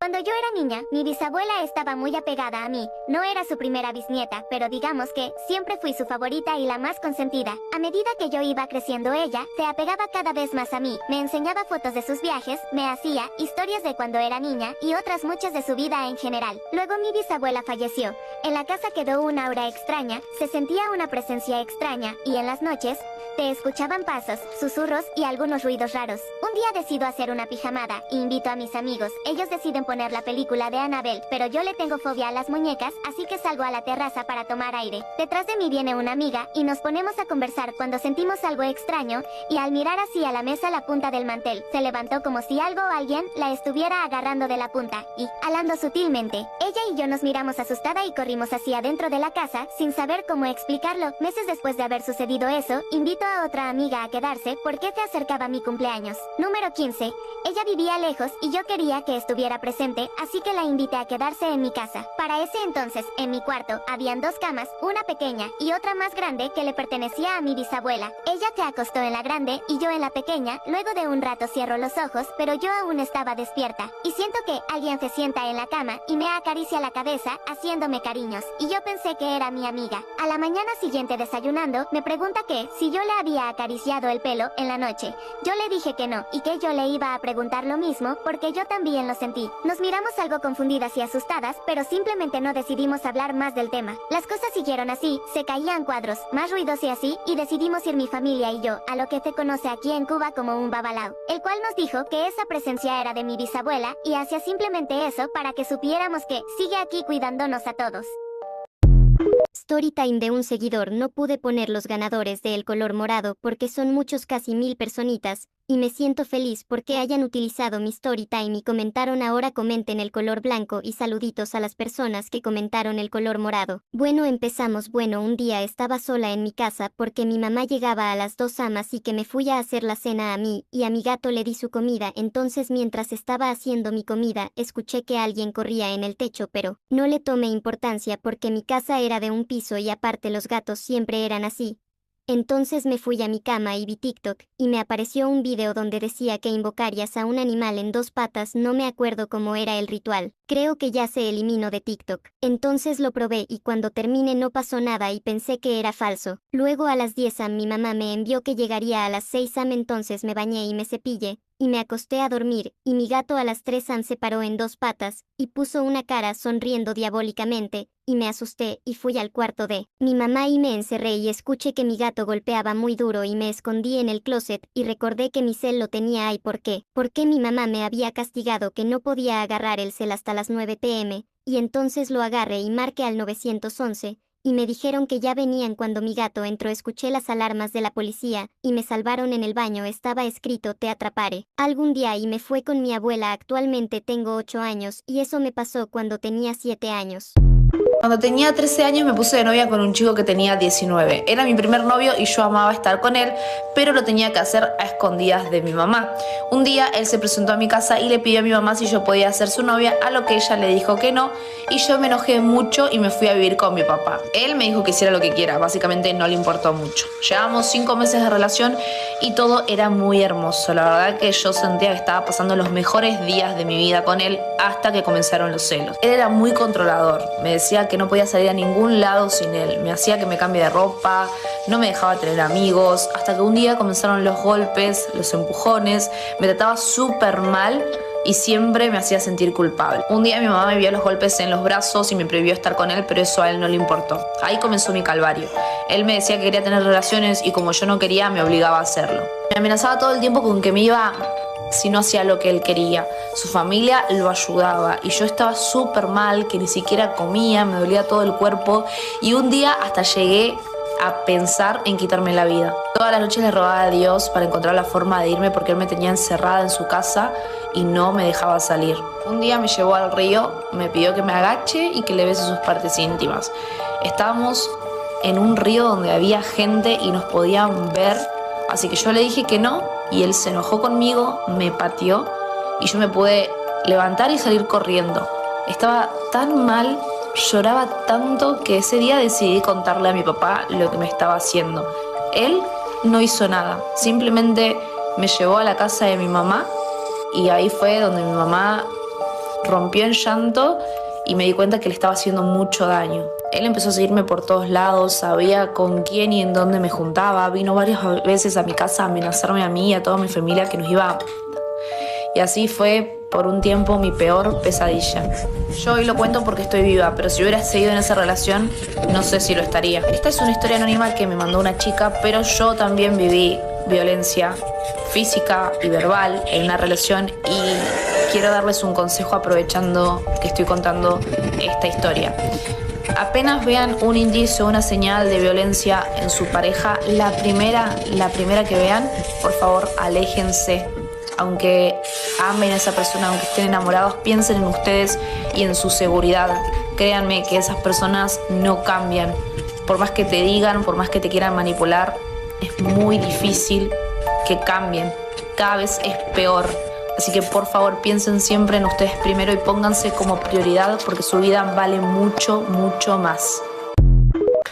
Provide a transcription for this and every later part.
Cuando yo era niña, mi bisabuela estaba muy apegada a mí. No era su primera bisnieta, pero digamos que siempre fui su favorita y la más consentida. A medida que yo iba creciendo, ella se apegaba cada vez más a mí. Me enseñaba fotos de sus viajes, me hacía historias de cuando era niña y otras muchas de su vida en general. Luego mi bisabuela falleció. En la casa quedó una aura extraña, se sentía una presencia extraña y en las noches te escuchaban pasos, susurros y algunos ruidos raros. Un día decido hacer una pijamada e invito a mis amigos. Ellos deciden poner la película de Annabelle, pero yo le tengo fobia a las muñecas, así que salgo a la terraza para tomar aire. Detrás de mí viene una amiga y nos ponemos a conversar cuando sentimos algo extraño y al mirar así a la mesa la punta del mantel se levantó como si algo o alguien la estuviera agarrando de la punta y alando sutilmente. Ella y yo nos miramos asustada y corrimos hacia adentro de la casa sin saber cómo explicarlo. Meses después de haber sucedido eso, invito a otra amiga a quedarse porque se acercaba mi cumpleaños. Número 15. Ella vivía lejos y yo quería que estuviera presente, así que la invité a quedarse en mi casa. Para ese entonces, en mi cuarto, habían dos camas, una pequeña y otra más grande que le pertenecía a mi bisabuela. Ella se acostó en la grande y yo en la pequeña. Luego de un rato cierro los ojos, pero yo aún estaba despierta. Y siento que alguien se sienta en la cama y me acaricia la cabeza, haciéndome cariños. Y yo pensé que era mi amiga. A la mañana siguiente desayunando, me pregunta que si yo le había acariciado el pelo en la noche. Yo le dije que no, y que yo le iba a preguntar lo mismo, porque yo también lo sentí. Nos miramos algo confundidas y asustadas, pero simplemente no decidimos hablar más del tema. Las cosas siguieron así, se caían cuadros, más ruidos y así, y decidimos ir mi familia y yo, a lo que se conoce aquí en Cuba como un babalao, el cual nos dijo que esa presencia era de mi bisabuela, y hacía simplemente eso para que supiéramos que sigue aquí cuidándonos a todos. Storytime de un seguidor. No pude poner los ganadores de El Color Morado porque son muchos, casi 1000 personitas, y me siento feliz porque hayan utilizado mi Storytime y comentaron. Ahora comenten el color blanco y saluditos a las personas que comentaron el color morado. Bueno, empezamos. Bueno, un día estaba sola en mi casa porque mi mamá llegaba a las 2 am, así que me fui a hacer la cena a mí y a mi gato le di su comida. Entonces mientras estaba haciendo mi comida, escuché que alguien corría en el techo, pero no le tomé importancia porque mi casa era de un piso y aparte los gatos siempre eran así. Entonces me fui a mi cama y vi TikTok, y me apareció un video donde decía que invocarías a un animal en 2 patas. No me acuerdo cómo era el ritual, creo que ya se eliminó de TikTok. Entonces lo probé y cuando terminé no pasó nada y pensé que era falso. Luego a las 10 am mi mamá me envió que llegaría a las 6 am, entonces me bañé y me cepillé, y me acosté a dormir, y mi gato a las 3 am se paró en 2 patas, y puso una cara sonriendo diabólicamente, y me asusté y fui al cuarto de mi mamá y me encerré y escuché que mi gato golpeaba muy duro y me escondí en el closet y recordé que mi cel lo tenía ahí. ¿Por qué? Porque mi mamá me había castigado que no podía agarrar el cel hasta las 9 p.m, y entonces lo agarré y marqué al 911, y me dijeron que ya venían. Cuando mi gato entró escuché las alarmas de la policía, y me salvaron. En el baño estaba escrito te atraparé algún día y me fue con mi abuela. Actualmente tengo 8 años y eso me pasó cuando tenía 7 años. Cuando tenía 13 años me puse de novia con un chico que tenía 19. Era mi primer novio y yo amaba estar con él, pero lo tenía que hacer a escondidas de mi mamá. Un día él se presentó a mi casa y le pidió a mi mamá si yo podía ser su novia, a lo que ella le dijo que no, y yo me enojé mucho y me fui a vivir con mi papá. Él me dijo que hiciera lo que quiera, básicamente no le importó mucho. Llevábamos 5 meses de relación y todo era muy hermoso. La verdad que yo sentía que estaba pasando los mejores días de mi vida con él hasta que comenzaron los celos. Él era muy controlador, me decía que no podía salir a ningún lado sin él, me hacía que me cambie de ropa, no me dejaba tener amigos, hasta que un día comenzaron los golpes, los empujones, me trataba súper mal y siempre me hacía sentir culpable. Un día mi mamá me vio los golpes en los brazos y me prohibió estar con él, pero eso a él no le importó. Ahí comenzó mi calvario. Él me decía que quería tener relaciones y como yo no quería, me obligaba a hacerlo. Me amenazaba todo el tiempo con que me iba si no hacía lo que él quería. Su familia lo ayudaba y yo estaba súper mal, que ni siquiera comía, me dolía todo el cuerpo y un día hasta llegué a pensar en quitarme la vida. Todas las noches le rogaba a Dios para encontrar la forma de irme porque él me tenía encerrada en su casa y no me dejaba salir. Un día me llevó al río, me pidió que me agache y que le bese sus partes íntimas. Estábamos en un río donde había gente y nos podían ver, así que yo le dije que no y él se enojó conmigo, me pateó y yo me pude levantar y salir corriendo. Estaba tan mal, lloraba tanto que ese día decidí contarle a mi papá lo que me estaba haciendo. Él no hizo nada, simplemente me llevó a la casa de mi mamá y ahí fue donde mi mamá rompió en llanto y me di cuenta que le estaba haciendo mucho daño. Él empezó a seguirme por todos lados, sabía con quién y en dónde me juntaba, vino varias veces a mi casa a amenazarme a mí y a toda mi familia que nos iba a... Y así fue por un tiempo mi peor pesadilla. Yo hoy lo cuento porque estoy viva, pero si hubiera seguido en esa relación, no sé si lo estaría. Esta es una historia anónima que me mandó una chica, pero yo también viví violencia física y verbal en una relación y quiero darles un consejo aprovechando que estoy contando esta historia. Apenas vean un indicio, una señal de violencia en su pareja, la primera que vean, por favor, aléjense. Aunque amen a esa persona, aunque estén enamorados, piensen en ustedes y en su seguridad. Créanme que esas personas no cambian. Por más que te digan, por más que te quieran manipular, es muy difícil que cambien. Cada vez es peor. Así que por favor piensen siempre en ustedes primero y pónganse como prioridad porque su vida vale mucho, mucho más.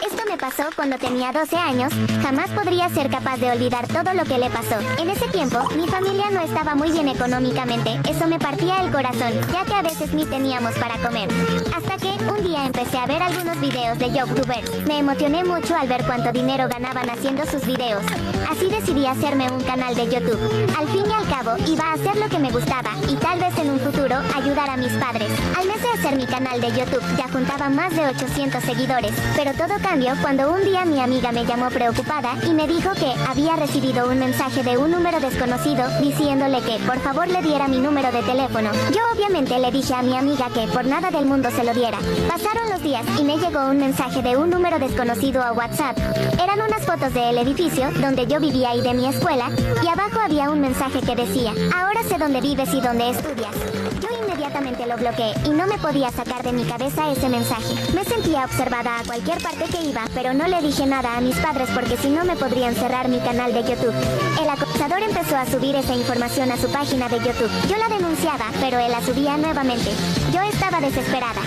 Esto me pasó cuando tenía 12 años, jamás podría ser capaz de olvidar todo lo que le pasó. En ese tiempo, mi familia no estaba muy bien económicamente, eso me partía el corazón, ya que a veces ni teníamos para comer. Hasta que un día empecé a ver algunos videos de youtubers. Me emocioné mucho al ver cuánto dinero ganaban haciendo sus videos. Así decidí hacerme un canal de YouTube. Al fin y al cabo, iba a hacer lo que me gustaba y tal vez en un futuro ayudar a mis padres. Al mes de hacer mi canal de YouTube, ya juntaba más de 800 seguidores, pero todo cambió cuando un día mi amiga me llamó preocupada y me dijo que había recibido un mensaje de un número desconocido diciéndole que por favor le diera mi número de teléfono. Yo obviamente le dije a mi amiga que por nada del mundo se lo diera. Pasaron los días y me llegó un mensaje de un número desconocido a WhatsApp. Eran unas fotos del edificio donde yo vivía y de mi escuela, y abajo había un mensaje que decía: ahora sé dónde vives y dónde estudias. Yo inmediatamente lo bloqueé y no me podía sacar de mi cabeza ese mensaje. Me sentía observada a cualquier parte que iba, pero no le dije nada a mis padres porque si no me podrían cerrar mi canal de YouTube. El acosador empezó a subir esa información a su página de YouTube. Yo la denunciaba, pero él la subía nuevamente. Yo estaba desesperada.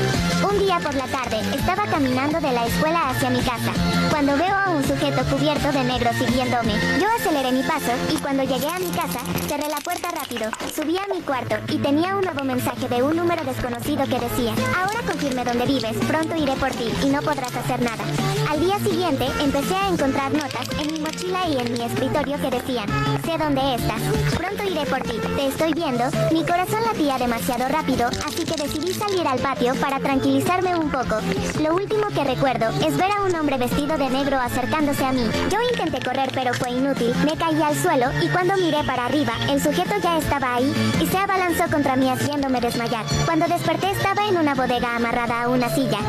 Un día por la tarde, estaba caminando de la escuela hacia mi casa, cuando veo a un sujeto cubierto de negro siguiéndome. Yo aceleré mi paso y cuando llegué a mi casa, cerré la puerta rápido, subí a mi cuarto y tenía un nuevo mensaje de un número desconocido que decía: ahora confirme dónde vives, pronto iré por ti y no podrás hacer nada. Al día siguiente, empecé a encontrar notas en mi mochila y en mi escritorio que decían: sé dónde estás, pronto iré por ti, te estoy viendo. Mi corazón latía demasiado rápido, así que decidí salir al patio para tranquilizarme un poco. Lo último que recuerdo es ver a un hombre vestido de negro acercándose a mí. Yo intenté correr pero fue inútil, me caí al suelo y cuando miré para arriba, el sujeto ya estaba ahí y se abalanzó contra mí haciéndome desmayar. Cuando desperté estaba en una bodega amarrada a una silla.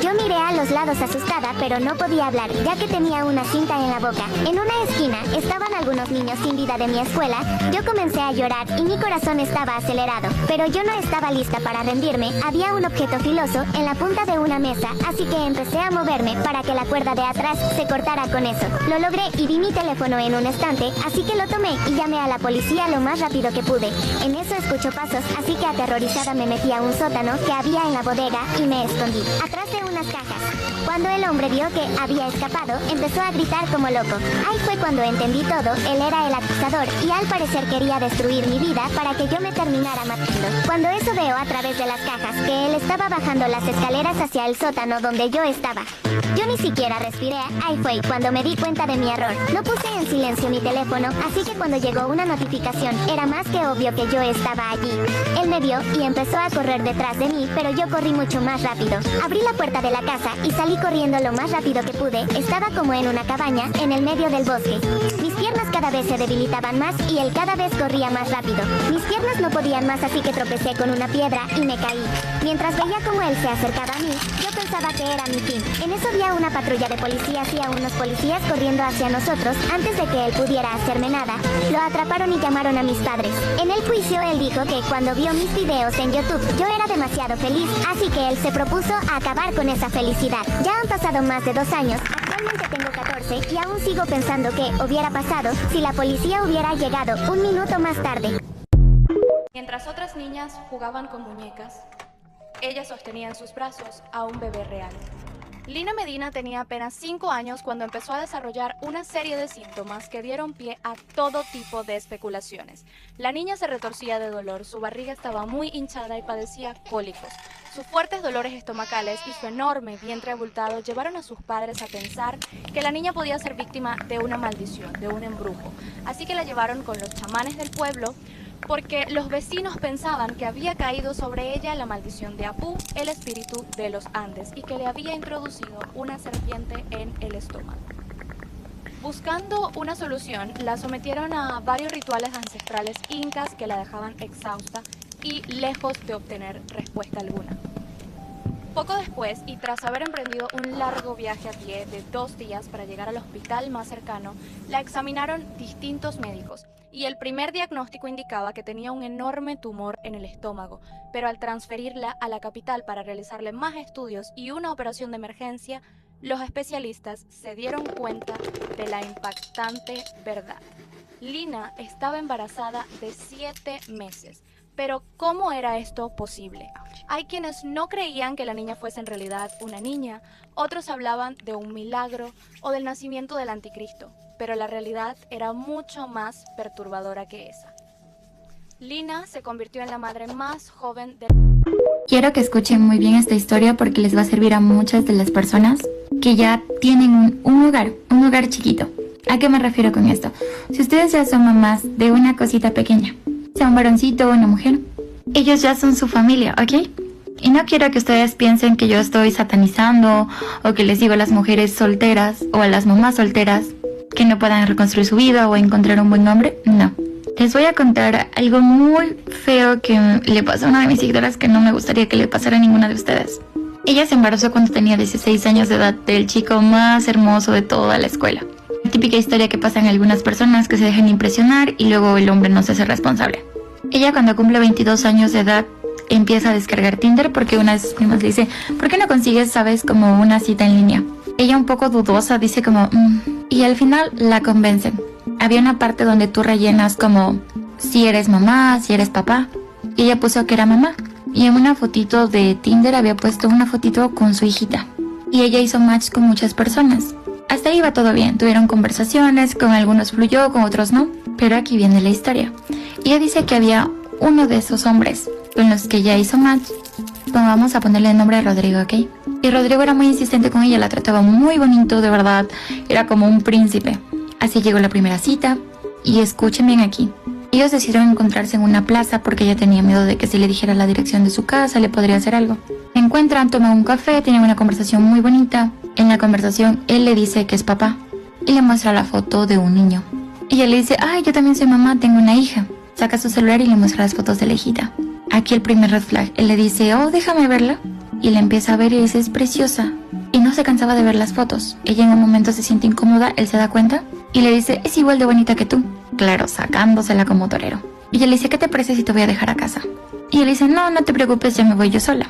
Yo miré a los lados asustada, pero no podía hablar, ya que tenía una cinta en la boca. En una esquina estaban algunos niños sin vida de mi escuela. Yo comencé a llorar y mi corazón estaba acelerado, pero yo no estaba lista para rendirme. Había un objeto filoso en la punta de una mesa, así que empecé a moverme para que la cuerda de atrás se cortara con eso. Lo logré y vi mi teléfono en un estante, así que lo tomé y llamé a la policía lo más rápido que pude. En eso escucho pasos, así que aterrorizada me metí a un sótano que había en la bodega y me escondí atrás de unas cajas. Cuando el hombre vio que había escapado, empezó a gritar como loco. Ahí fue cuando entendí todo, él era el acusador y al parecer quería destruir mi vida para que yo me terminara matando. Cuando eso veo a través de las cajas que él estaba bajando las escaleras hacia el sótano donde yo estaba. Yo ni siquiera respiré, ahí fue cuando me di cuenta de mi error. No puse en silencio mi teléfono, así que cuando llegó una notificación, era más que obvio que yo estaba allí. Él me vio y empezó a correr detrás de mí, pero yo corrí mucho más rápido. Abrí la puerta de la casa y salí corriendo lo más rápido que pude. Estaba como en una cabaña, en el medio del bosque. Mis piernas cada vez se debilitaban más y él cada vez corría más rápido. Mis piernas no podían más, así que tropecé con una piedra y me caí. Mientras veía cómo él se acercaba a mí, yo pensaba que era mi fin. En eso vi a una patrulla de policías y a unos policías corriendo hacia nosotros. Antes de que él pudiera hacerme nada, lo atraparon y llamaron a mis padres. En el juicio él dijo que cuando vio mis videos en YouTube, yo era demasiado feliz, así que él se propuso acabar con esa felicidad. Ya han pasado más de 2 años, actualmente tengo 14 y aún sigo pensando qué hubiera pasado si la policía hubiera llegado un minuto más tarde. Mientras otras niñas jugaban con muñecas, ella sostenía en sus brazos a un bebé real. Lina Medina tenía apenas 5 años cuando empezó a desarrollar una serie de síntomas que dieron pie a todo tipo de especulaciones. La niña se retorcía de dolor, su barriga estaba muy hinchada y padecía cólicos. Sus fuertes dolores estomacales y su enorme vientre abultado llevaron a sus padres a pensar que la niña podía ser víctima de una maldición, de un embrujo. Así que la llevaron con los chamanes del pueblo, porque los vecinos pensaban que había caído sobre ella la maldición de Apú, el espíritu de los Andes, y que le había introducido una serpiente en el estómago. Buscando una solución, la sometieron a varios rituales ancestrales incas que la dejaban exhausta y lejos de obtener respuesta alguna. Poco después, y tras haber emprendido un largo viaje a pie de 2 días para llegar al hospital más cercano, la examinaron distintos médicos. Y el primer diagnóstico indicaba que tenía un enorme tumor en el estómago, pero al transferirla a la capital para realizarle más estudios y una operación de emergencia, los especialistas se dieron cuenta de la impactante verdad. Lina estaba embarazada de 7 meses. Pero ¿cómo era esto posible? Hay quienes no creían que la niña fuese en realidad una niña, otros hablaban de un milagro o del nacimiento del anticristo, pero la realidad era mucho más perturbadora que esa. Lina se convirtió en la madre más joven de... Quiero que escuchen muy bien esta historia porque les va a servir a muchas de las personas que ya tienen un hogar chiquito. ¿A qué me refiero con esto? Si ustedes ya son mamás de una cosita pequeña, sea un varoncito o una mujer, ellos ya son su familia, ¿ok? Y no quiero que ustedes piensen que yo estoy satanizando o que les digo a las mujeres solteras o a las mamás solteras que no puedan reconstruir su vida o encontrar un buen hombre. No. Les voy a contar algo muy feo que le pasó a una de mis seguidoras que no me gustaría que le pasara a ninguna de ustedes. Ella se embarazó cuando tenía 16 años de edad del chico más hermoso de toda la escuela. Típica historia que pasa en algunas personas que se dejan impresionar y luego el hombre no se hace responsable. Ella cuando cumple 22 años de edad empieza a descargar Tinder porque una de sus primas le dice ¿por qué no consigues, sabes, como una cita en línea? Ella un poco dudosa dice como y al final la convencen. Había una parte donde tú rellenas como si eres mamá, si eres papá, y ella puso que era mamá. Y en una fotito de Tinder había puesto una fotito con su hijita. Y ella hizo match con muchas personas. Hasta ahí iba todo bien, tuvieron conversaciones, con algunos fluyó, con otros no. Pero aquí viene la historia. Ella dice que había uno de esos hombres con los que ella hizo match. Vamos a ponerle el nombre a Rodrigo, ¿ok? Y Rodrigo era muy insistente con ella, la trataba muy bonito, de verdad. Era como un príncipe. Así llegó la primera cita. Y escuchen bien aquí. Ellos decidieron encontrarse en una plaza porque ella tenía miedo de que si le dijera la dirección de su casa le podría hacer algo. Se encuentran, toman un café, tienen una conversación muy bonita. En la conversación él le dice que es papá y le muestra la foto de un niño. Ella le dice, ay, yo también soy mamá, tengo una hija. Saca su celular y le muestra las fotos de la hijita. Aquí el primer red flag. Él le dice, oh, déjame verla. Y la empieza a ver y dice, es preciosa. Y no se cansaba de ver las fotos. Ella en un momento se siente incómoda, él se da cuenta y le dice, es igual de bonita que tú. Claro, sacándosela como torero. Y ella le dice, ¿qué te parece si te voy a dejar a casa? Y él le dice, no, no te preocupes, ya me voy yo sola.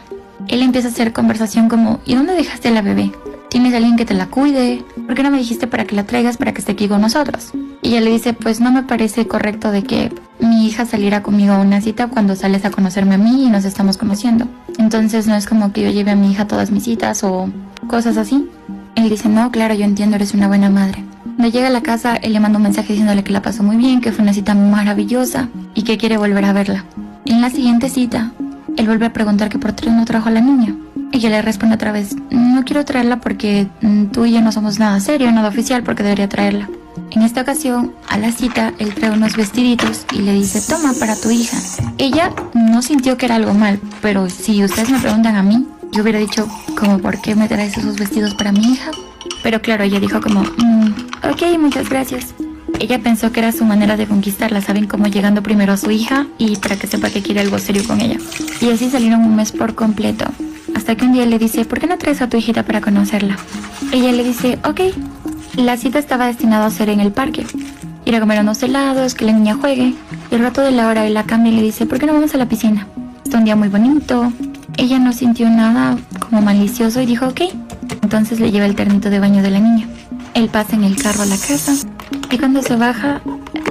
Él empieza a hacer conversación como, ¿y dónde dejaste a la bebé? ¿Tienes alguien que te la cuide? ¿Por qué no me dijiste para que la traigas para que esté aquí con nosotros? Y ella le dice, pues no me parece correcto de que mi hija saliera conmigo a una cita cuando sales a conocerme a mí y nos estamos conociendo. Entonces no es como que yo lleve a mi hija a todas mis citas o cosas así. Él dice, no, claro, yo entiendo, eres una buena madre. Cuando llega a la casa, él le manda un mensaje diciéndole que la pasó muy bien, que fue una cita maravillosa y que quiere volver a verla. En la siguiente cita, él vuelve a preguntar que por qué no trajo a la niña. Ella le responde otra vez, no quiero traerla porque tú y yo no somos nada serio, nada oficial, porque debería traerla. En esta ocasión, a la cita, él trae unos vestiditos y le dice, toma, para tu hija. Ella no sintió que era algo mal, pero si ustedes me preguntan a mí, yo hubiera dicho, como, ¿por qué me traes esos vestidos para mi hija? Pero claro, ella dijo como, ok, muchas gracias. Ella pensó que era su manera de conquistarla, ¿saben? Como llegando primero a su hija y para que sepa que quiere algo serio con ella. Y así salieron un mes por completo. Hasta que un día le dice, ¿por qué no traes a tu hijita para conocerla? Ella le dice, ok. La cita estaba destinada a ser en el parque. Ir a comer unos helados, que la niña juegue. Y al rato de la hora él la cambia y le dice, ¿por qué no vamos a la piscina? Está un día muy bonito. Ella no sintió nada como malicioso y dijo, ok. Entonces le lleva el ternito de baño de la niña. Él pasa en el carro a la casa. Y cuando se baja,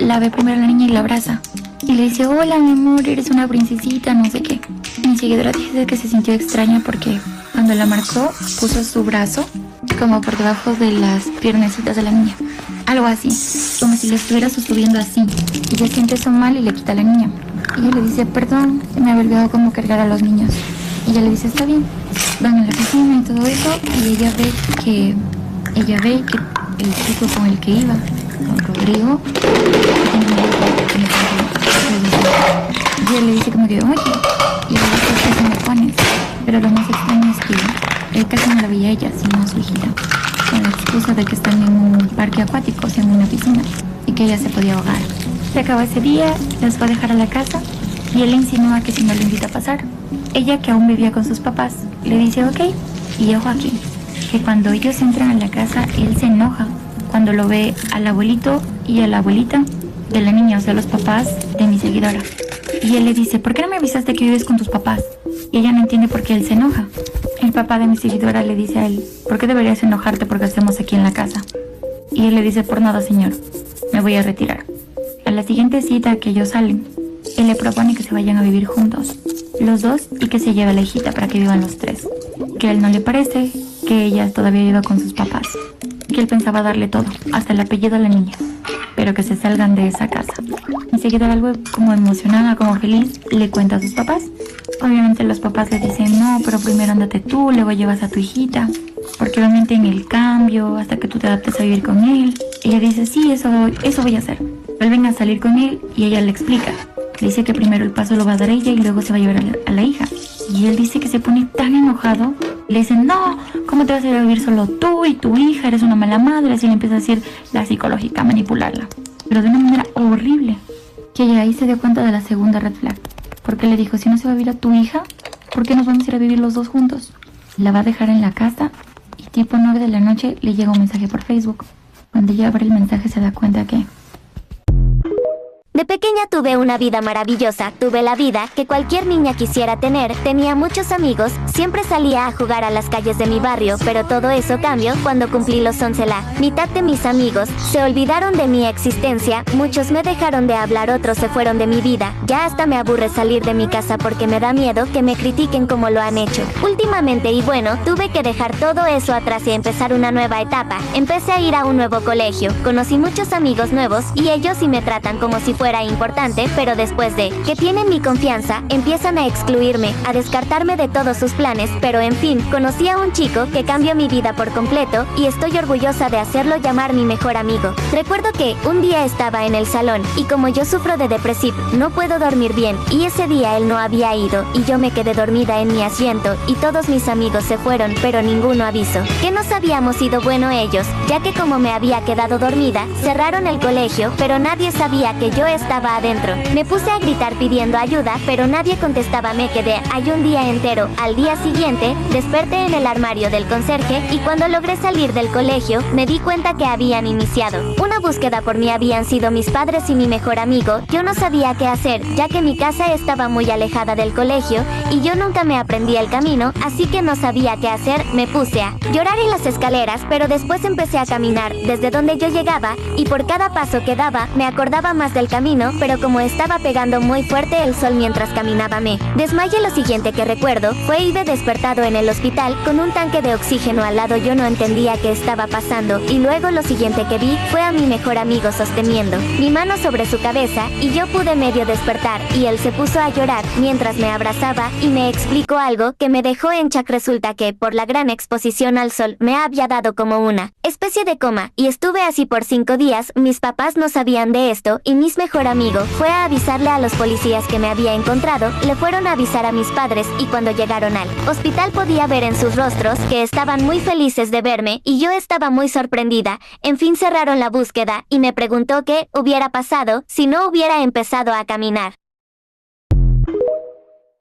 la ve primero a la niña y la abraza. Y le dice, hola mi amor, eres una princesita, no sé qué. Mi seguidora dice que se sintió extraña porque han cuando la marcó, puso su brazo como por debajo de las piernecitas de la niña. Algo así, como si le estuviera subiendo así. Y ella siente eso mal y le quita a la niña. Y ella le dice, perdón, se me había olvidado cómo cargar a los niños. Y ella le dice, está bien. Van a la oficina y todo eso. Y ella ve que el chico con el que iba, con Rodrigo, y él le dice como que, oye, y le dice, ¿qué se me pones? Pero lo más extraño es que él casi no la veía a ella, sino a su hijita, con la excusa de que están en un parque acuático, o sea, en una piscina, y que ella se podía ahogar. Se acabó ese día, las fue a dejar a la casa, y él le insinúa que si no le invita a pasar. Ella, que aún vivía con sus papás, le dice, ok, y ojo aquí, que cuando ellos entran a la casa, él se enoja cuando lo ve al abuelito y a la abuelita de la niña, o sea, los papás de mi seguidora. Y él le dice, ¿por qué no me avisaste que vives con tus papás? Y ella no entiende por qué él se enoja. El papá de mi seguidora le dice a él, ¿por qué deberías enojarte porque estemos aquí en la casa? Y él le dice, por nada, señor, me voy a retirar. A la siguiente cita que ellos salen, él le propone que se vayan a vivir juntos, los dos, y que se lleve a la hijita para que vivan los tres. Que a él no le parece, que ella todavía viva con sus papás, que él pensaba darle todo, hasta el apellido a la niña, pero que se salgan de esa casa. Enseguida, algo como emocionada, como feliz, le cuenta a sus papás. Obviamente los papás le dicen, no, pero primero ándate tú, luego llevas a tu hijita, porque obviamente en el cambio, hasta que tú te adaptes a vivir con él. Ella dice, sí, eso voy a hacer. Vuelven a salir con él y ella le explica. Le dice que primero el paso lo va a dar ella y luego se va a llevar a la hija. Y él dice que se pone tan enojado. Le dicen, no, ¿cómo te vas a ir a vivir solo tú y tu hija? Eres una mala madre. Así le empieza a decir la psicológica, a manipularla. Pero de una manera horrible. Que ella ahí se dio cuenta de la segunda red flag. Porque le dijo, si no se va a vivir a tu hija, ¿por qué nos vamos a ir a vivir los dos juntos? La va a dejar en la casa y tipo 9 de la noche le llega un mensaje por Facebook. Cuando ella abre el mensaje se da cuenta que... De pequeña tuve una vida maravillosa, tuve la vida que cualquier niña quisiera tener, tenía muchos amigos, siempre salía a jugar a las calles de mi barrio, pero todo eso cambió cuando cumplí los 11. La mitad de mis amigos se olvidaron de mi existencia, muchos me dejaron de hablar, otros se fueron de mi vida, ya hasta me aburre salir de mi casa porque me da miedo que me critiquen como lo han hecho últimamente y bueno, tuve que dejar todo eso atrás y empezar una nueva etapa, empecé a ir a un nuevo colegio, conocí muchos amigos nuevos y ellos sí me tratan como si fuera importante, pero después de que tienen mi confianza, empiezan a excluirme, a descartarme de todos sus planes, pero en fin, conocí a un chico que cambió mi vida por completo y estoy orgullosa de hacerlo llamar mi mejor amigo. Recuerdo que un día estaba en el salón y como yo sufro de depresión, no puedo dormir bien y ese día él no había ido y yo me quedé dormida en mi asiento y todos mis amigos se fueron, pero ninguno avisó que nos habíamos ido. Bueno, ellos, ya que como me había quedado dormida, cerraron el colegio, pero nadie sabía que yo estaba adentro. Me puse a gritar pidiendo ayuda, pero nadie contestaba. Me quedé ahí un día entero. Al día siguiente, desperté en el armario del conserje y cuando logré salir del colegio, me di cuenta que habían iniciado una búsqueda por mí. Habían sido mis padres y mi mejor amigo. Yo no sabía qué hacer, ya que mi casa estaba muy alejada del colegio y yo nunca me aprendí el camino, así que no sabía qué hacer. Me puse a llorar en las escaleras, pero después empecé a caminar desde donde yo llegaba y por cada paso que daba, me acordaba más del camino, pero como estaba pegando muy fuerte el sol mientras caminaba me desmayé. Lo siguiente que recuerdo fue irme despertado en el hospital con un tanque de oxígeno al lado. Yo no entendía qué estaba pasando y luego lo siguiente que vi fue a mi mejor amigo sosteniendo mi mano sobre su cabeza y yo pude medio despertar y él se puso a llorar mientras me abrazaba y me explicó algo que me dejó en shock. Resulta que por la gran exposición al sol me había dado como una especie de coma y estuve así por 5 días. Mis papás no sabían de esto y mi mejor amigo fue a avisarle a los policías que me había encontrado, le fueron a avisar a mis padres y cuando llegaron al hospital podía ver en sus rostros que estaban muy felices de verme y yo estaba muy sorprendida. En fin, cerraron la búsqueda y me preguntó qué hubiera pasado si no hubiera empezado a caminar.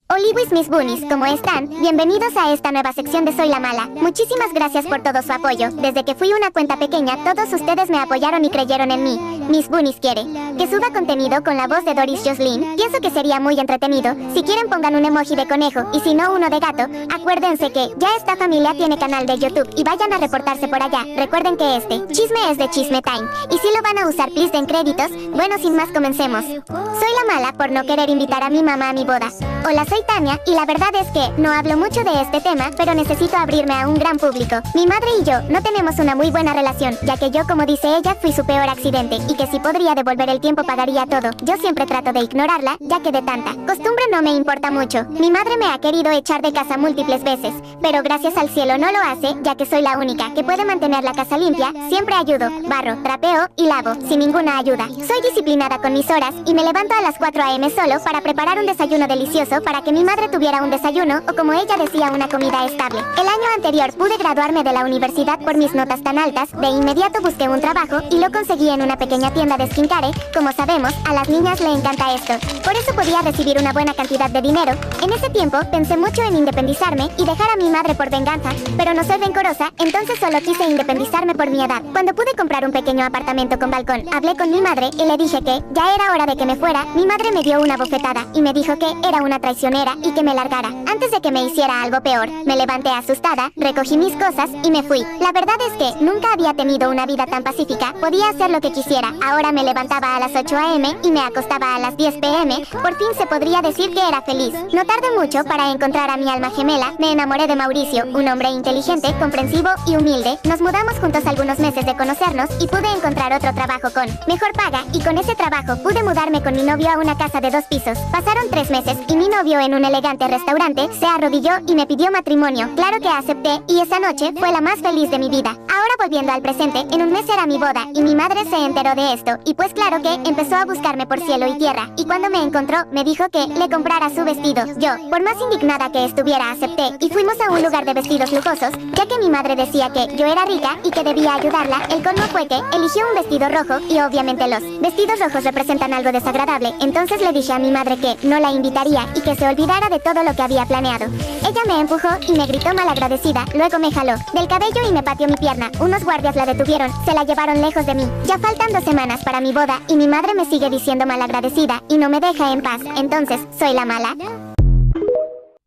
Oliwis mis Bunnies, ¿cómo están? Bienvenidos a esta nueva sección de Soy la Mala. Muchísimas gracias por todo su apoyo. Desde que fui una cuenta pequeña, todos ustedes me apoyaron y creyeron en mí. Mis Bunnies quiere que suba contenido con la voz de Doris Jocelyn. Pienso que sería muy entretenido. Si quieren pongan un emoji de conejo y si no uno de gato. Acuérdense que ya esta familia tiene canal de YouTube y vayan a reportarse por allá. Recuerden que este chisme es de Chisme Time. Y si lo van a usar, please den créditos. Bueno, sin más, comencemos. Soy la mala por no querer invitar a mi mamá a mi boda. Hola, soy soy Tania y la verdad es que no hablo mucho de este tema, pero necesito abrirme a un gran público. Mi madre y yo no tenemos una muy buena relación, ya que yo, como dice ella, fui su peor accidente y que si podría devolver el tiempo pagaría todo. Yo siempre trato de ignorarla, ya que de tanta costumbre no me importa mucho. Mi madre me ha querido echar de casa múltiples veces, pero gracias al cielo no lo hace, ya que soy la única que puede mantener la casa limpia. Siempre ayudo, barro, trapeo y lavo, sin ninguna ayuda. Soy disciplinada con mis horas y me levanto a las 4 a.m. solo para preparar un desayuno delicioso para que mi madre tuviera un desayuno o, como ella decía, una comida estable. El año anterior pude graduarme de la universidad por mis notas tan altas. De inmediato busqué un trabajo y lo conseguí en una pequeña tienda de skincare. Como sabemos, a las niñas le encanta esto. Por eso podía recibir una buena cantidad de dinero. En ese tiempo pensé mucho en independizarme y dejar a mi madre por venganza, pero no soy rencorosa, entonces solo quise independizarme por mi edad. Cuando pude comprar un pequeño apartamento con balcón, hablé con mi madre y le dije que ya era hora de que me fuera. Mi madre me dio una bofetada y me dijo que era una traicionera y que me largara. Antes de que me hiciera algo peor, me levanté asustada, recogí mis cosas y me fui. La verdad es que nunca había tenido una vida tan pacífica, podía hacer lo que quisiera. Ahora me levantaba a las 8 a.m. y me acostaba a las 10 p.m. Por fin se podría decir que era feliz. No tardé mucho para encontrar a mi alma gemela. Me enamoré de Mauricio, un hombre inteligente, comprensivo y humilde. Nos mudamos juntos algunos meses de conocernos y pude encontrar otro trabajo con mejor paga, y con ese trabajo pude mudarme con mi novio a una casa de 2 pisos. Pasaron 3 meses y mi novio, en un elegante restaurante, se arrodilló y me pidió matrimonio. Claro que acepté y esa noche fue la más feliz de mi vida. Ahora, volviendo al presente, en un mes era mi boda y mi madre se enteró de esto y pues claro que empezó a buscarme por cielo y tierra, y cuando me encontró me dijo que le comprara su vestido. Yo, por más indignada que estuviera, acepté y fuimos a un lugar de vestidos lujosos, ya que mi madre decía que yo era rica y que debía ayudarla. El colmo fue que eligió un vestido rojo y obviamente los vestidos rojos representan algo desagradable, entonces le dije a mi madre que no la invitaría y que se olvidara de todo lo que había planeado. Ella me empujó y me gritó malagradecida, luego me jaló del cabello y me pateó mi pierna. Unos guardias la detuvieron, se la llevaron lejos de mí. Ya faltan 2 semanas para mi boda y mi madre me sigue diciendo malagradecida y no me deja en paz. Entonces, ¿soy la mala?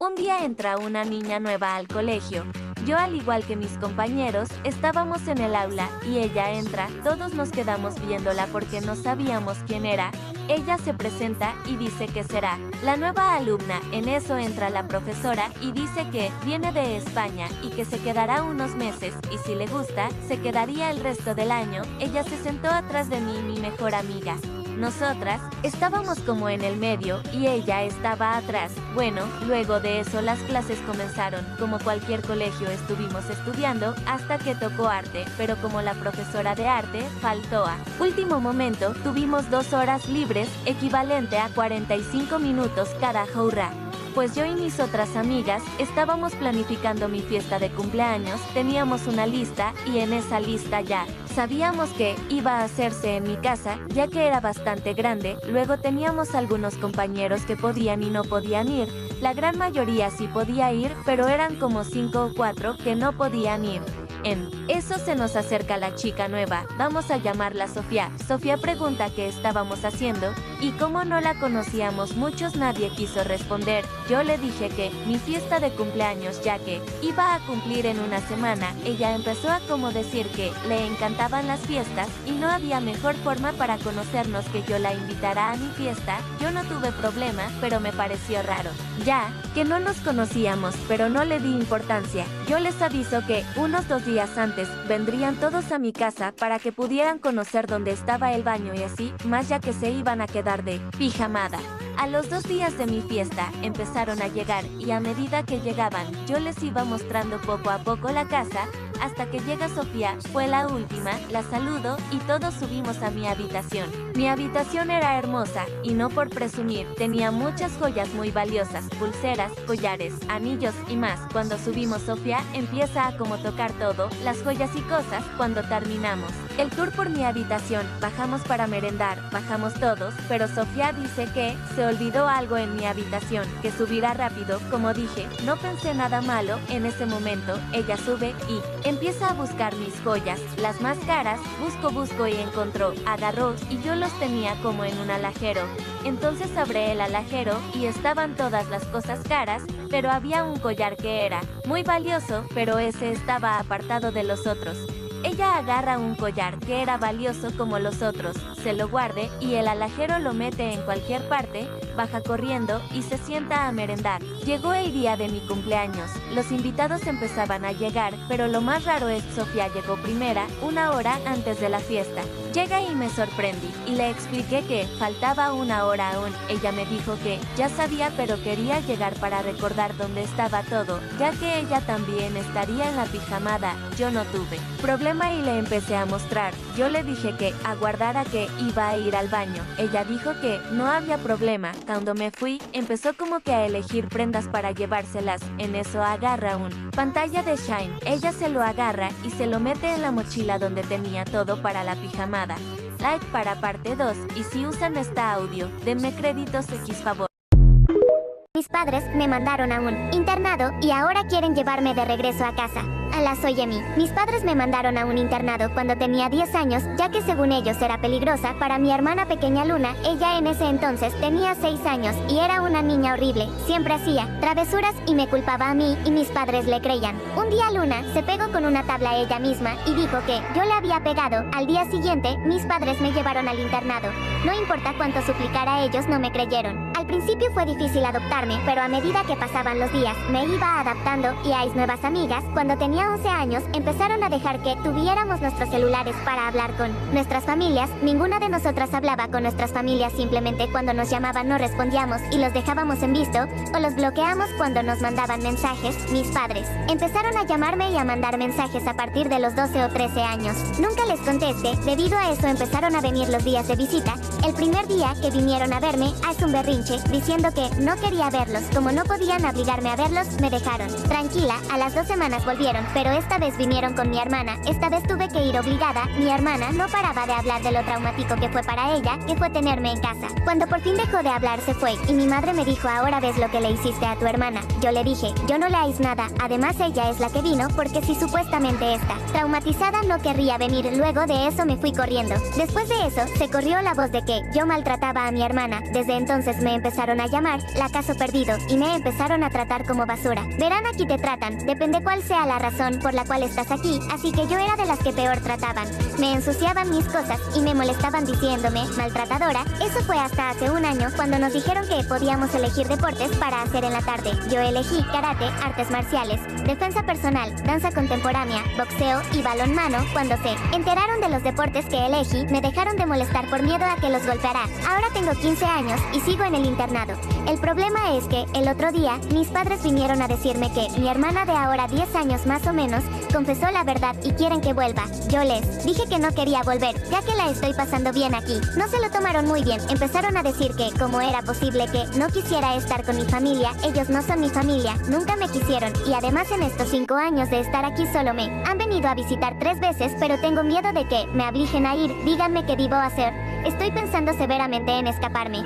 Un día entra una niña nueva al colegio. Yo, al igual que mis compañeros, estábamos en el aula y ella entra. Todos nos quedamos viéndola porque no sabíamos quién era. Ella se presenta y dice que será la nueva alumna. En eso entra la profesora y dice que viene de España y que se quedará unos meses y si le gusta, se quedaría el resto del año. Ella se sentó atrás de mí, mi mejor amiga. Nosotras estábamos como en el medio y ella estaba atrás. Bueno, luego de eso las clases comenzaron. Como cualquier colegio estuvimos estudiando hasta que tocó arte, pero como la profesora de arte faltó a último momento, tuvimos 2 horas libres, equivalente a 45 minutos cada hurra. Pues yo y mis otras amigas estábamos planificando mi fiesta de cumpleaños, teníamos una lista y en esa lista ya sabíamos que iba a hacerse en mi casa, ya que era bastante grande. Luego teníamos algunos compañeros que podían y no podían ir. La gran mayoría sí podía ir, pero eran como 5 o 4 que no podían ir. En eso se nos acerca la chica nueva, vamos a llamarla Sofía. Sofía pregunta qué estábamos haciendo y como no la conocíamos muchos, nadie quiso responder. Yo le dije que mi fiesta de cumpleaños, ya que iba a cumplir en una semana. Ella empezó a como decir que le encantaban las fiestas y no había mejor forma para conocernos que yo la invitara a mi fiesta. Yo no tuve problema, pero me pareció raro, ya que no nos conocíamos, pero no le di importancia. Yo les aviso que unos 2 días antes vendrían todos a mi casa para que pudieran conocer dónde estaba el baño y así, más ya que se iban a quedar de pijamada. A los 2 días de mi fiesta empezaron a llegar y a medida que llegaban yo les iba mostrando poco a poco la casa hasta que llega Sofía, fue la última, la saludo y todos subimos a mi habitación. Mi habitación era hermosa y no por presumir, tenía muchas joyas muy valiosas, pulseras, collares, anillos y más. Cuando subimos Sofía empieza a como tocar todo, las joyas y cosas. Cuando terminamos el tour por mi habitación, bajamos para merendar, bajamos todos, pero Sofía dice que se olvidó algo en mi habitación, que subirá rápido. Como dije, no pensé nada malo en ese momento. Ella sube y empieza a buscar mis joyas, las más caras, busco y encontró, agarró y yo los tenía como en un alajero. Entonces abré el alajero y estaban todas las cosas caras, pero había un collar que era muy valioso, pero ese estaba apartado de los otros. Ella agarra un collar que era valioso como los otros, se lo guarde y el alajero lo mete en cualquier parte. baja corriendo y se sienta a merendar. Llegó el día de mi cumpleaños. Los invitados empezaban a llegar, pero lo más raro es que Sofía llegó primera, 1 hora antes de la fiesta. Llega y me sorprendí, y le expliqué que faltaba 1 hora aún. Ella me dijo que ya sabía, pero quería llegar para recordar dónde estaba todo, ya que ella también estaría en la pijamada. Yo no tuve problema y le empecé a mostrar. Yo le dije que aguardara, que iba a ir al baño. Ella dijo que no había problema. Cuando me fui, empezó como que a elegir prendas para llevárselas. En eso agarra un pantalla de Shine. Ella se lo agarra y se lo mete en la mochila donde tenía todo para la pijamada. Like para parte 2, y si usan esta audio, denme créditos X favor. Mis padres me mandaron a un internado y ahora quieren llevarme de regreso a casa. Alá, soy Emi. Mis padres me mandaron a un internado cuando tenía 10 años, ya que según ellos era peligrosa para mi hermana pequeña Luna. Ella en ese entonces tenía 6 años y era una niña horrible. Siempre hacía travesuras y me culpaba a mí y mis padres le creían. Un día Luna se pegó con una tabla ella misma y dijo que yo le había pegado. Al día siguiente, mis padres me llevaron al internado. No importa cuánto suplicara a ellos, no me creyeron. Al principio fue difícil adoptarme, pero a medida que pasaban los días, me iba adaptando y a mis nuevas amigas, cuando tenía 11 años, empezaron a dejar que tuviéramos nuestros celulares para hablar con nuestras familias. Ninguna de nosotras hablaba con nuestras familias, simplemente cuando nos llamaban no respondíamos y los dejábamos en visto, o los bloqueamos cuando nos mandaban mensajes. Mis padres empezaron a llamarme y a mandar mensajes a partir de los 12 o 13 años. Nunca les contesté, debido a eso empezaron a venir los días de visita. El primer día que vinieron a verme, hace un berrinche, diciendo que no quería verlos. Como no podían obligarme a verlos, me dejaron tranquila. A las 2 semanas volvieron, pero esta vez vinieron con mi hermana. Esta vez tuve que ir obligada. Mi hermana no paraba de hablar de lo traumático que fue para ella, que fue tenerme en casa. Cuando por fin dejó de hablar, se fue, y mi madre me dijo: ahora ves lo que le hiciste a tu hermana. Yo le dije: yo no le hice nada, además ella es la que vino, porque si supuestamente está traumatizada no querría venir. Luego de eso me fui corriendo. Después de eso, se corrió la voz de que yo maltrataba a mi hermana. Desde entonces me empezaron a llamar la caso perdido y me empezaron a tratar como basura. Verán, aquí te tratan, depende cuál sea la razón por la cual estás aquí, así que yo era de las que peor trataban. Me ensuciaban mis cosas y me molestaban diciéndome maltratadora. Eso fue hasta hace 1 año, cuando nos dijeron que podíamos elegir deportes para hacer en la tarde. Yo elegí karate, artes marciales, defensa personal, danza contemporánea, boxeo y balonmano. Cuando se enteraron de los deportes que elegí, me dejaron de molestar por miedo a que los golpeara. Ahora tengo 15 años y sigo en el internado. El problema es que el otro día mis padres vinieron a decirme que mi hermana de ahora 10 años más o menos confesó la verdad y quieren que vuelva. Yo les dije que no quería volver, ya que la estoy pasando bien aquí. No se lo tomaron muy bien, empezaron a decir que cómo era posible que no quisiera estar con mi familia. Ellos no son mi familia, nunca me quisieron, y además en estos 5 años de estar aquí solo me han venido a visitar 3 veces, pero tengo miedo de que me obligen a ir. Díganme qué debo hacer. Estoy pensando severamente en escaparme.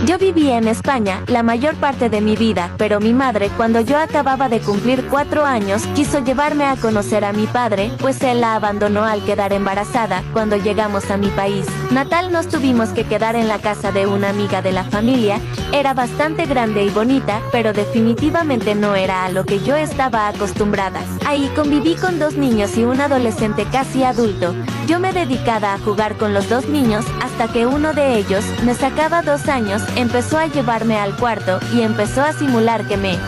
Yo viví en España la mayor parte de mi vida, pero mi madre, cuando yo acababa de cumplir 4 años, quiso llevarme a conocer a mi padre, pues él la abandonó al quedar embarazada. Cuando llegamos a mi país natal, nos tuvimos que quedar en la casa de una amiga de la familia. Era bastante grande y bonita, pero definitivamente no era a lo que yo estaba acostumbrada. Ahí conviví con 2 niños y un adolescente casi adulto. Yo me dedicaba a jugar con los 2 niños, hasta que uno de ellos, me sacaba 2 años, empezó a llevarme al cuarto y empezó a simular que me...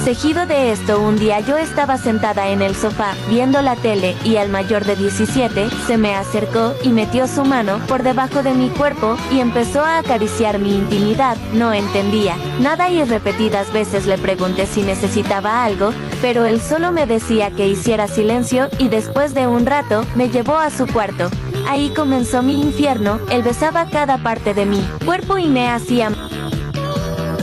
Seguido de esto, un día yo estaba sentada en el sofá, viendo la tele, y el mayor de 17 se me acercó y metió su mano por debajo de mi cuerpo y empezó a acariciar mi intimidad. No entendía nada y repetidas veces le pregunté si necesitaba algo, pero él solo me decía que hiciera silencio, y después de un rato, me llevó a su cuarto. Ahí comenzó mi infierno. Él besaba cada parte de mi cuerpo y me hacía...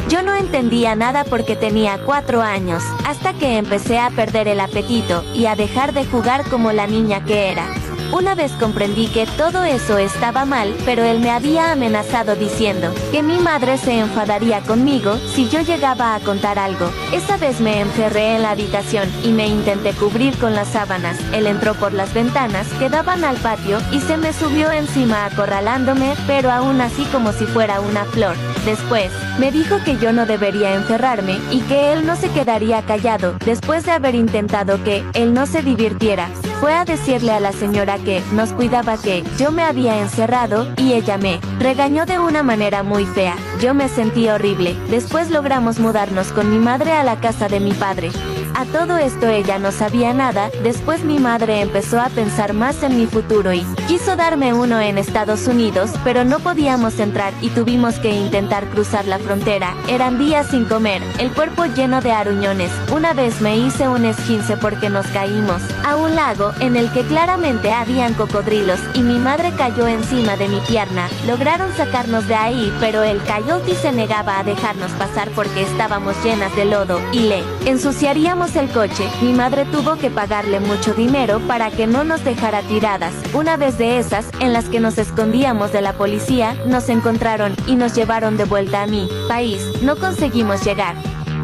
Yo no entendía nada porque tenía 4 años, hasta que empecé a perder el apetito y a dejar de jugar como la niña que era. Una vez comprendí que todo eso estaba mal, pero él me había amenazado diciendo que mi madre se enfadaría conmigo si yo llegaba a contar algo. Esa vez me encerré en la habitación y me intenté cubrir con las sábanas. Él entró por las ventanas que daban al patio y se me subió encima acorralándome, pero aún así como si fuera una flor. Después, me dijo que yo no debería encerrarme y que él no se quedaría callado después de haber intentado que él no se divirtiera. Fue a decirle a la señora que nos cuidaba que yo me había encerrado y ella me regañó de una manera muy fea. Yo me sentí horrible. Después logramos mudarnos con mi madre a la casa de mi padre. A todo esto ella no sabía nada. Después mi madre empezó a pensar más en mi futuro y quiso darme uno en Estados Unidos, pero no podíamos entrar y tuvimos que intentar cruzar la frontera. Eran días sin comer, el cuerpo lleno de aruñones. Una vez me hice un esguince porque nos caímos a un lago en el que claramente habían cocodrilos y mi madre cayó encima de mi pierna. Lograron sacarnos de ahí, pero el coyote se negaba a dejarnos pasar porque estábamos llenas de lodo y le ensuciaríamos el coche. Mi madre tuvo que pagarle mucho dinero para que no nos dejara tiradas. Una vez de esas, en las que nos escondíamos de la policía, nos encontraron y nos llevaron de vuelta a mi país. No conseguimos llegar.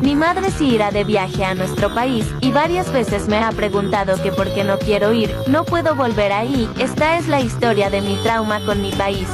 Mi madre sí irá de viaje a nuestro país y varias veces me ha preguntado que por qué no quiero ir, no puedo volver ahí. Esta es la historia de mi trauma con mi país.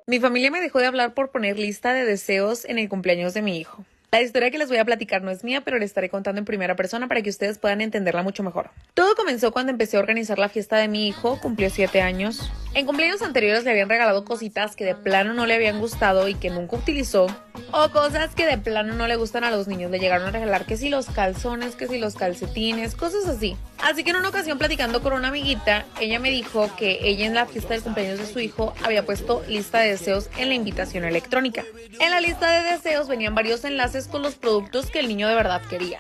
Mi familia me dejó de hablar por poner lista de deseos en el cumpleaños de mi hijo. La historia que les voy a platicar no es mía, pero la estaré contando en primera persona para que ustedes puedan entenderla mucho mejor. Todo comenzó cuando empecé a organizar la fiesta de mi hijo, cumplió 7 años. En cumpleaños anteriores le habían regalado cositas que de plano no le habían gustado y que nunca utilizó, o cosas que de plano no le gustan a los niños. Le llegaron a regalar que si los calzones, que si los calcetines, cosas así. Así que en una ocasión, platicando con una amiguita, ella me dijo que ella en la fiesta del cumpleaños de su hijo había puesto lista de deseos en la invitación electrónica. En la lista de deseos venían varios enlaces con los productos que el niño de verdad quería.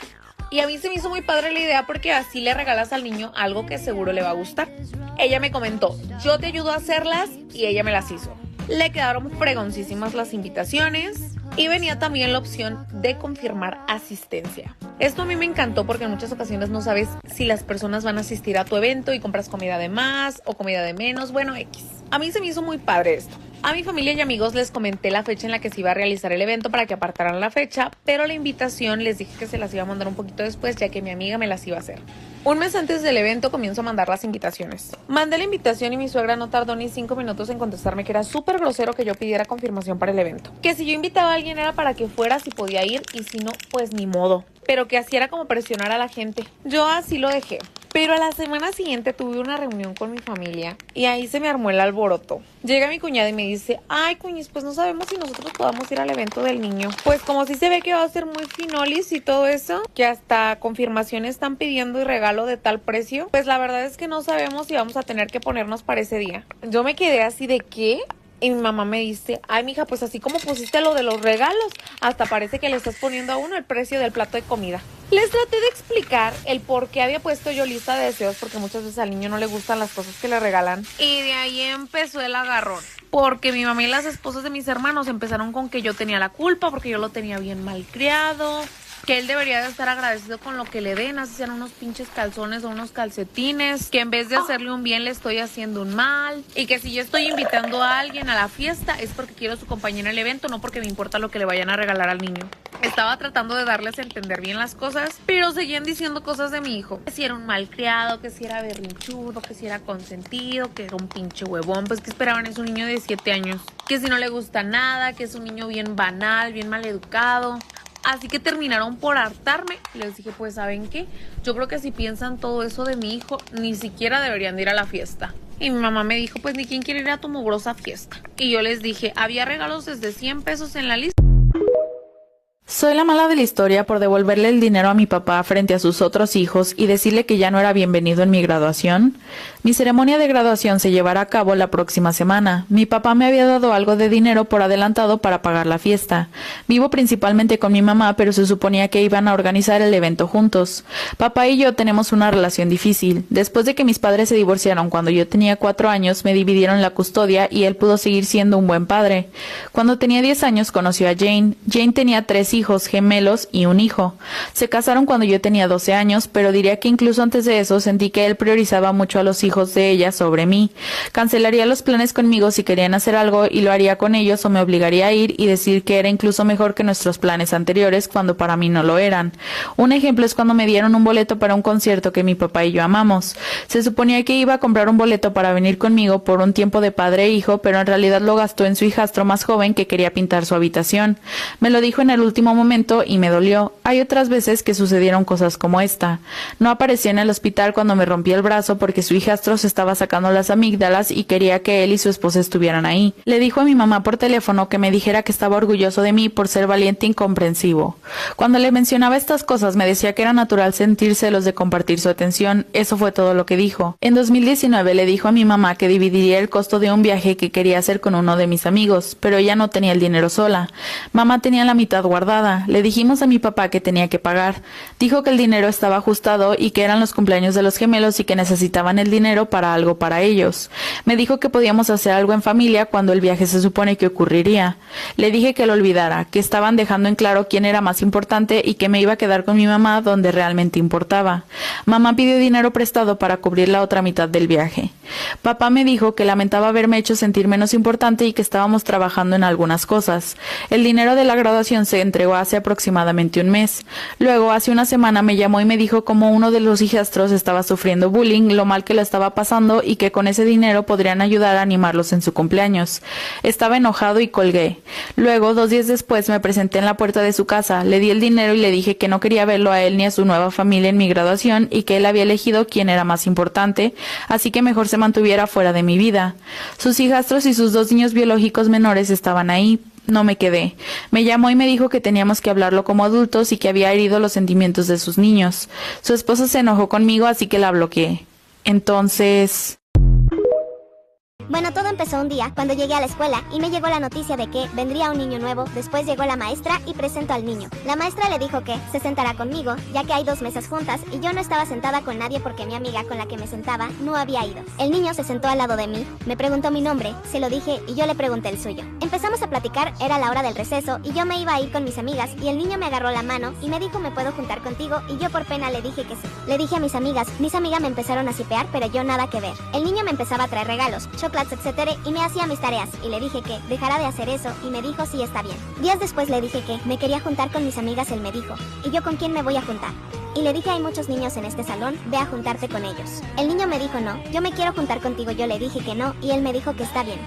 Y a mí se me hizo muy padre la idea porque así le regalas al niño algo que seguro le va a gustar. Ella me comentó, yo te ayudo a hacerlas, y ella me las hizo. Le quedaron fregoncísimas las invitaciones y venía también la opción de confirmar asistencia. Esto a mí me encantó porque en muchas ocasiones no sabes si las personas van a asistir a tu evento y compras comida de más o comida de menos, bueno, X. A mí se me hizo muy padre esto. A mi familia y amigos les comenté la fecha en la que se iba a realizar el evento para que apartaran la fecha, pero la invitación les dije que se las iba a mandar un poquito después, ya que mi amiga me las iba a hacer. Un mes antes del evento comienzo a mandar las invitaciones. Mandé la invitación y mi suegra no tardó ni 5 minutos en contestarme que era súper grosero que yo pidiera confirmación para el evento. Que si yo invitaba a alguien era para que fuera si podía ir y si no, pues ni modo. Pero que así era como presionar a la gente. Yo así lo dejé. Pero a la semana siguiente tuve una reunión con mi familia y ahí se me armó el alboroto. Llega mi cuñada y me dice, ay cuñis, pues no sabemos si nosotros podamos ir al evento del niño. Pues como si se ve que va a ser muy finolis y todo eso, que hasta confirmación están pidiendo y regalo de tal precio, pues la verdad es que no sabemos si vamos a tener que ponernos para ese día. Yo me quedé así de ¿qué? Y mi mamá me dice, ay mija, pues así como pusiste lo de los regalos, hasta parece que le estás poniendo a uno el precio del plato de comida. Les traté de explicar el por qué había puesto yo lista de deseos, porque muchas veces al niño no le gustan las cosas que le regalan. Y de ahí empezó el agarrón. Porque mi mamá y las esposas de mis hermanos empezaron con que yo tenía la culpa, porque yo lo tenía bien malcriado, que él debería de estar agradecido con lo que le den, así sean unos pinches calzones o unos calcetines, que en vez de hacerle un bien le estoy haciendo un mal, y que si yo estoy invitando a alguien a la fiesta es porque quiero su compañía en el evento, no porque me importa lo que le vayan a regalar al niño. Estaba tratando de darles a entender bien las cosas, pero seguían diciendo cosas de mi hijo. Que si era un malcriado, que si era berrinchudo, que si era consentido, que era un pinche huevón. Pues que esperaban, es un niño de 7 años. Que si no le gusta nada, que es un niño bien banal, bien maleducado. Así que terminaron por hartarme. Les dije, pues ¿saben qué? Yo creo que si piensan todo eso de mi hijo, ni siquiera deberían de ir a la fiesta. Y mi mamá me dijo, pues ni quién quiere ir a tu mugrosa fiesta. Y yo les dije, había regalos desde 100 pesos en la lista. Soy la mala de la historia por devolverle el dinero a mi papá frente a sus otros hijos y decirle que ya no era bienvenido en mi graduación. Mi ceremonia de graduación se llevará a cabo la próxima semana. Mi papá me había dado algo de dinero por adelantado para pagar la fiesta. Vivo principalmente con mi mamá, pero se suponía que iban a organizar el evento juntos. Papá y yo tenemos una relación difícil. Después de que mis padres se divorciaron cuando yo tenía 4 años, me dividieron la custodia y él pudo seguir siendo un buen padre. Cuando tenía 10 años conoció a Jane. Jane tenía 3 hijos gemelos y un hijo. Se casaron cuando yo tenía 12 años, pero diría que incluso antes de eso sentí que él priorizaba mucho a los hijos de ella sobre mí. Cancelaría los planes conmigo si querían hacer algo y lo haría con ellos, o me obligaría a ir y decir que era incluso mejor que nuestros planes anteriores cuando para mí no lo eran. Un ejemplo es cuando me dieron un boleto para un concierto que mi papá y yo amamos. Se suponía que iba a comprar un boleto para venir conmigo por un tiempo de padre e hijo, pero en realidad lo gastó en su hijastro más joven que quería pintar su habitación. Me lo dijo en el último momento y me dolió. Hay otras veces que sucedieron cosas como esta. No aparecí en el hospital cuando me rompí el brazo porque su hijastro se estaba sacando las amígdalas y quería que él y su esposa estuvieran ahí. Le dijo a mi mamá por teléfono que me dijera que estaba orgulloso de mí por ser valiente e incomprensivo. Cuando le mencionaba estas cosas me decía que era natural sentir celos de compartir su atención. Eso fue todo lo que dijo. En 2019 le dijo a mi mamá que dividiría el costo de un viaje que quería hacer con uno de mis amigos, pero ella no tenía el dinero sola. Mamá tenía la mitad guardada. Le dijimos a mi papá que tenía que pagar. Dijo que el dinero estaba ajustado y que eran los cumpleaños de los gemelos y que necesitaban el dinero para algo para ellos. Me dijo que podíamos hacer algo en familia cuando el viaje se supone que ocurriría. Le dije que lo olvidara, que estaban dejando en claro quién era más importante y que me iba a quedar con mi mamá donde realmente importaba. Mamá pidió dinero prestado para cubrir la otra mitad del viaje. Papá me dijo que lamentaba haberme hecho sentir menos importante y que estábamos trabajando en algunas cosas. El dinero de la graduación se entregó hace aproximadamente un mes. Luego, hace una semana me llamó y me dijo cómo uno de los hijastros estaba sufriendo bullying, lo mal que lo estaba pasando y que con ese dinero podrían ayudar a animarlos en su cumpleaños. Estaba enojado y colgué. Luego, 2 días después, me presenté en la puerta de su casa, le di el dinero y le dije que no quería verlo a él ni a su nueva familia en mi graduación y que él había elegido quién era más importante, así que mejor se mantuviera fuera de mi vida. Sus hijastros y sus 2 niños biológicos menores estaban ahí. No me quedé. Me llamó y me dijo que teníamos que hablarlo como adultos y que había herido los sentimientos de sus niños. Su esposa se enojó conmigo, así que la bloqueé. Entonces... Bueno, todo empezó un día cuando llegué a la escuela y me llegó la noticia de que vendría un niño nuevo. Después llegó la maestra y presentó al niño. La maestra le dijo que se sentará conmigo, ya que hay 2 mesas juntas y yo no estaba sentada con nadie porque mi amiga con la que me sentaba no había ido. El niño se sentó al lado de mí, me preguntó mi nombre, se lo dije y yo le pregunté el suyo. Empezamos a platicar, era la hora del receso y yo me iba a ir con mis amigas y el niño me agarró la mano y me dijo ¿me puedo juntar contigo? Y yo por pena le dije que sí. Le dije a mis amigas me empezaron a sipear pero yo nada que ver. El niño me empezaba a traer regalos, chocolates, etcétera y me hacía mis tareas y le dije que dejara de hacer eso y me dijo sí está bien. Días después le dije que me quería juntar con mis amigas, él me dijo ¿y yo con quién me voy a juntar? Y le dije hay muchos niños en este salón, ve a juntarte con ellos. El niño me dijo no, yo me quiero juntar contigo, yo le dije que no y él me dijo que está bien.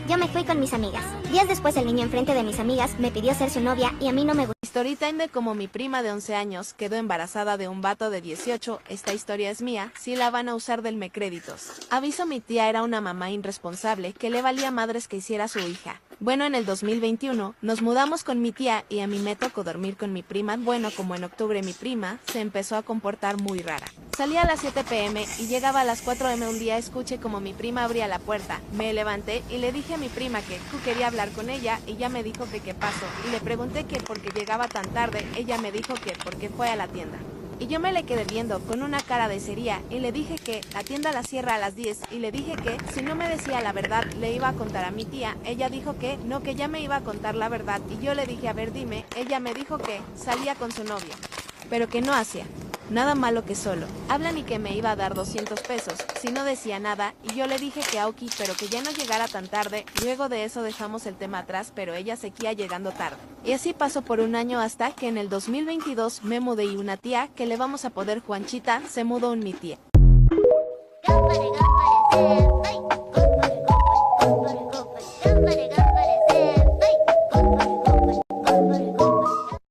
Yo me fui con mis amigas. Días después el niño enfrente de mis amigas me pidió ser su novia y a mí no me gustó. Storytime de cómo mi prima de 11 años quedó embarazada de un vato de 18. Esta historia es mía, si la van a usar denme créditos. Aviso, mi tía era una mamá irresponsable que le valía madres que hiciera su hija. Bueno, en el 2021 nos mudamos con mi tía y a mí me tocó dormir con mi prima. Bueno, como en octubre mi prima se empezó a comportar muy rara. Salía a las 7 p.m. y llegaba a las 4 m. Un día escuché como mi prima abría la puerta. Me levanté y le dije a mi prima que quería hablar con ella y ella me dijo que qué pasó. Y le pregunté que por qué llegaba tan tarde. Ella me dijo que porque fue a la tienda. Y yo me le quedé viendo con una cara de sería y le dije que la tienda la cierra a las 10 y le dije que si no me decía la verdad le iba a contar a mi tía. Ella dijo que no, que ya me iba a contar la verdad y yo le dije a ver dime. Ella me dijo que salía con su novio, pero que no hacía nada malo, que solo hablan y que me iba a dar 200 pesos si no decía nada y yo le dije que Aoki pero que ya no llegara tan tarde. Luego de eso dejamos el tema atrás pero ella seguía llegando tarde y así pasó por un año hasta que en el 2022 me mudé y una tía que le vamos a poner Juanchita se mudó con mi tía. Gópare, gópare, gópare, gópare, gópare, gópare, gópare.